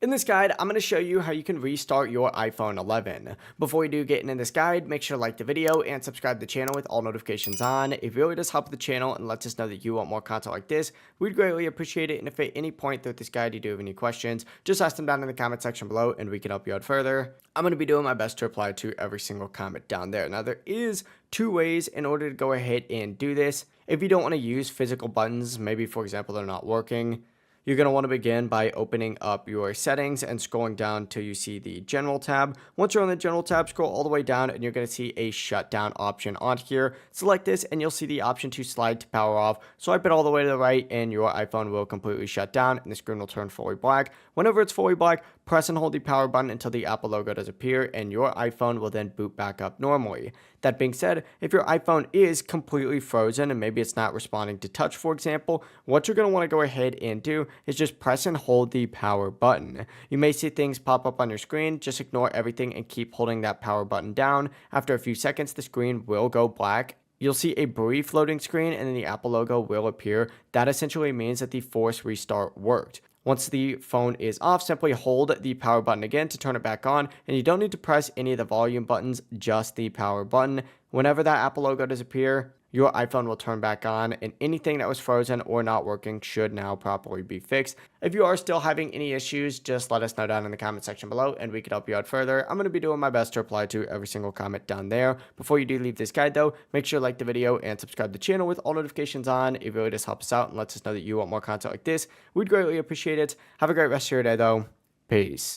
In this guide, I'm going to show you how you can restart your iPhone 11. Before we do get into this guide, make sure to like the video and subscribe to the channel with all notifications on. It really does help the channel and lets us know that you want more content like this. We'd greatly appreciate it, and if at any point throughout this guide you do have any questions, just ask them down in the comment section below and we can help you out further. I'm going to be doing my best to reply to every single comment down there. Now, there is two ways in order to go ahead and do this. If you don't want to use physical buttons, maybe for example they're not working, you're going to want to begin by opening up your settings and scrolling down till you see the general tab. Once you're on the general tab, scroll all the way down and you're going to see a shutdown option on here. Select this and you'll see the option to slide to power off. Swipe it all the way to the right and your iPhone will completely shut down and the screen will turn fully black. Whenever it's fully black, press and hold the power button until the Apple logo does appear and your iPhone will then boot back up normally. That being said, if your iPhone is completely frozen and maybe it's not responding to touch, for example, what you're going to want to go ahead and do is just press and hold the power button. You may see things pop up on your screen. Just ignore everything and keep holding that power button down. After a few seconds, the screen will go black. You'll see a brief loading screen and then the Apple logo will appear. That essentially means that the force restart worked. Once the phone is off, simply hold the power button again to turn it back on, and you don't need to press any of the volume buttons, just the power button. Whenever that Apple logo does appear, your iPhone will turn back on, and anything that was frozen or not working should now properly be fixed. If you are still having any issues, just let us know down in the comment section below, and we can help you out further. I'm going to be doing my best to reply to every single comment down there. Before you do leave this guide, though, make sure to like the video and subscribe to the channel with all notifications on. It really does help us out and lets us know that you want more content like this. We'd greatly appreciate it. Have a great rest of your day, though. Peace.